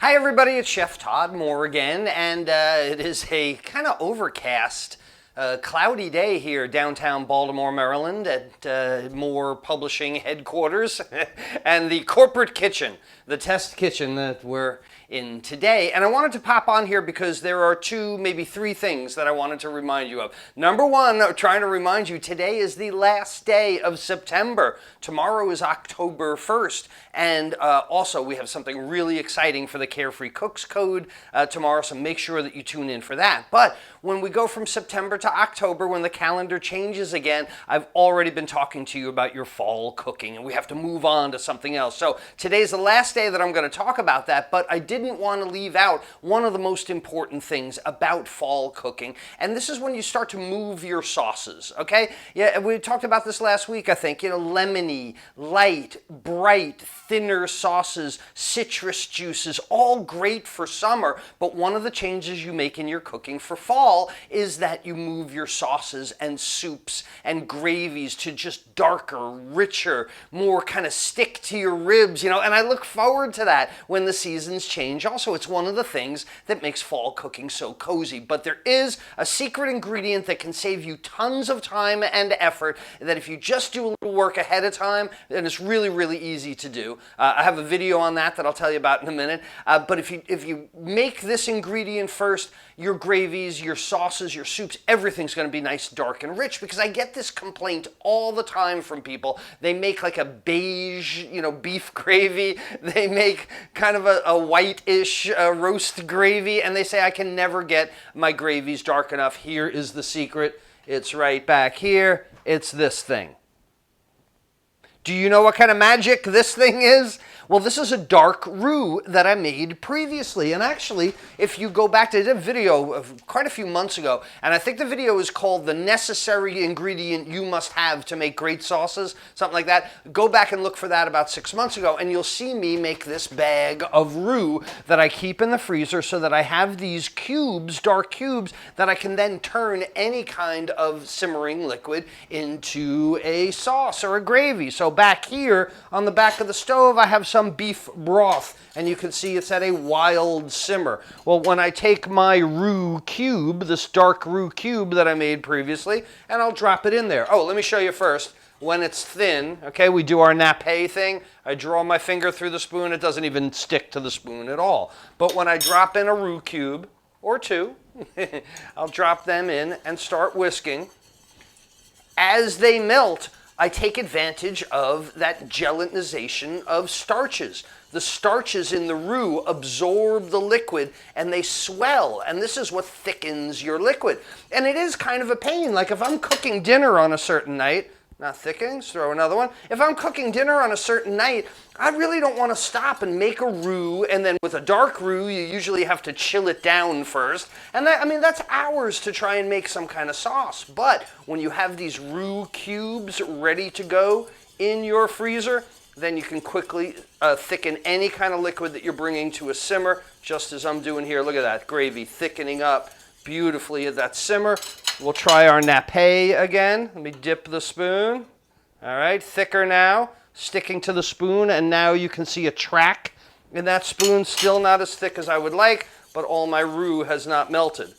Hi everybody, it's Chef Todd Moore again, and it is a kind of overcast, cloudy day here downtown Baltimore, Maryland at Moore Publishing headquarters and the corporate kitchen, the test kitchen that we're in today. And I wanted to pop on here because there are two, maybe three things that I wanted to remind you of. Number one, I'm trying to remind you, today is the last day of September. Tomorrow is October 1st. And also, we have something really exciting for the Carefree Cooks Code tomorrow, so make sure that you tune in for that. But when we go from September to October, when the calendar changes again, I've already been talking to you about your fall cooking, and we have to move on to something else. So today's the last day that I'm going to talk about that, but I didn't want to leave out one of the most important things about fall cooking, and this is when you start to move your sauces, okay? Yeah, we talked about this last week, I think. Lemony, light, bright, thinner sauces, citrus juices, all great for summer, but one of the changes you make in your cooking for fall is that you move your sauces and soups and gravies to just darker, richer, more kind of stick to your ribs, and I look forward to that when the seasons change. Also, it's one of the things that makes fall cooking so cozy, but there is a secret ingredient that can save you tons of time and effort that if you just do a little work ahead of time, then it's really, really easy to do. I have a video on that I'll tell you about in a minute. But if you make this ingredient first, your gravies, your sauces, your soups, everything's going to be nice, dark, and rich, because I get this complaint all the time from people. They make like a beige, beef gravy. They make kind of a white-ish roast gravy, and they say, I can never get my gravies dark enough. Here is the secret. It's right back here. It's this thing. Do you know what kind of magic this thing is? Well, this is a dark roux that I made previously. And actually, if you go back to, I did a video of quite a few months ago, and I think the video is called The Necessary Ingredient You Must Have to Make Great Sauces, something like that. Go back and look for that about 6 months ago, and you'll see me make this bag of roux that I keep in the freezer so that I have these cubes, dark cubes, that I can then turn any kind of simmering liquid into a sauce or a gravy. So back here on the back of the stove, I have some beef broth, and you can see it's at a wild simmer. Well, when I take my roux cube, this dark roux cube that I made previously, and I'll drop it in there. Oh, let me show you first. When it's thin, okay, we do our nappe thing. I draw my finger through the spoon. It doesn't even stick to the spoon at all. But when I drop in a roux cube, or two, I'll drop them in and start whisking. As they melt, I take advantage of that gelatinization of starches. The starches in the roux absorb the liquid and they swell, and this is what thickens your liquid. And it is kind of a pain. Like if I'm cooking dinner on a certain night, not thickening, throw another one. If I'm cooking dinner on a certain night, I really don't want to stop and make a roux, and then with a dark roux, you usually have to chill it down first. And that's hours to try and make some kind of sauce. But when you have these roux cubes ready to go in your freezer, then you can quickly thicken any kind of liquid that you're bringing to a simmer, just as I'm doing here. Look at that gravy thickening up beautifully at that simmer. We'll try our nappe again. Let me dip the spoon. All right, thicker now, sticking to the spoon, and now you can see a track in that spoon. Still not as thick as I would like, but all my roux has not melted.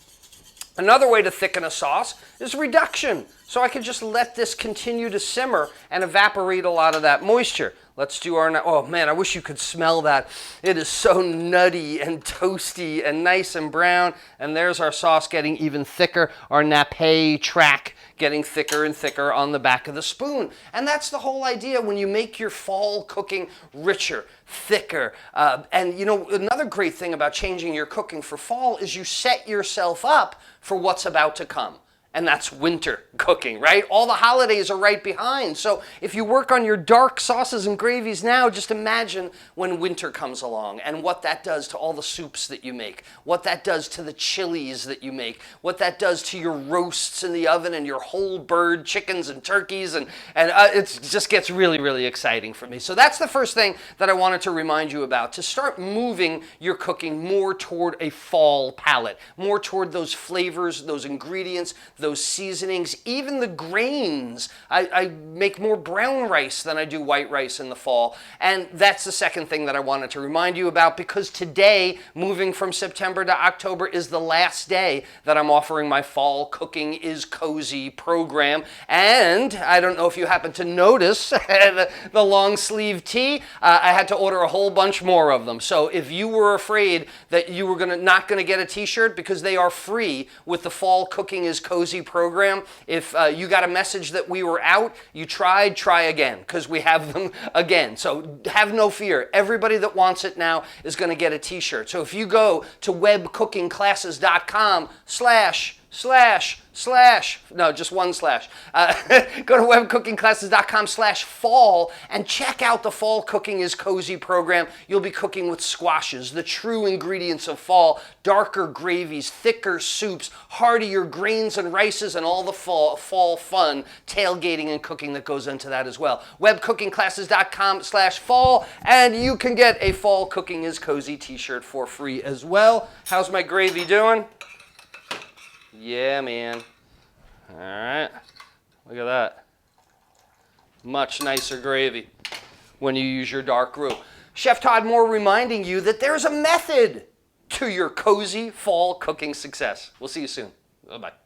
Another way to thicken a sauce is reduction. So I can just let this continue to simmer and evaporate a lot of that moisture. Let's do our, oh man, I wish you could smell that. It is so nutty and toasty and nice and brown. And there's our sauce getting even thicker, our nappe track getting thicker and thicker on the back of the spoon. And that's the whole idea when you make your fall cooking richer, thicker. And another great thing about changing your cooking for fall is you set yourself up for what's about to come. And that's winter cooking, right? All the holidays are right behind. So if you work on your dark sauces and gravies now, just imagine when winter comes along and what that does to all the soups that you make, what that does to the chilies that you make, what that does to your roasts in the oven and your whole bird chickens and turkeys. And it just gets really, really exciting for me. So that's the first thing that I wanted to remind you about, to start moving your cooking more toward a fall palette, more toward those flavors, those ingredients those seasonings, even the grains. I make more brown rice than I do white rice in the fall. And that's the second thing that I wanted to remind you about, because today, moving from September to October, is the last day that I'm offering my Fall Cooking is Cozy program. And I don't know if you happen to notice the long sleeve tee. I had to order a whole bunch more of them. So if you were afraid that you were not going to get a t-shirt, because they are free with the Fall Cooking is Cozy program, if you got a message that we were out, you tried, try again, because we have them again. So have no fear. Everybody that wants it now is going to get a t-shirt. So if you go to webcookingclasses.com no, just one slash. Go to webcookingclasses.com/fall and check out the Fall Cooking is Cozy program. You'll be cooking with squashes, the true ingredients of fall, darker gravies, thicker soups, heartier grains and rices, and all the fall fun, tailgating and cooking that goes into that as well. webcookingclasses.com/fall, and you can get a Fall Cooking is Cozy t-shirt for free as well. How's my gravy doing? Yeah, man. All right. Look at that. Much nicer gravy when you use your dark roux. Chef Todd Moore reminding you that there's a method to your cozy fall cooking success. We'll see you soon. Bye-bye.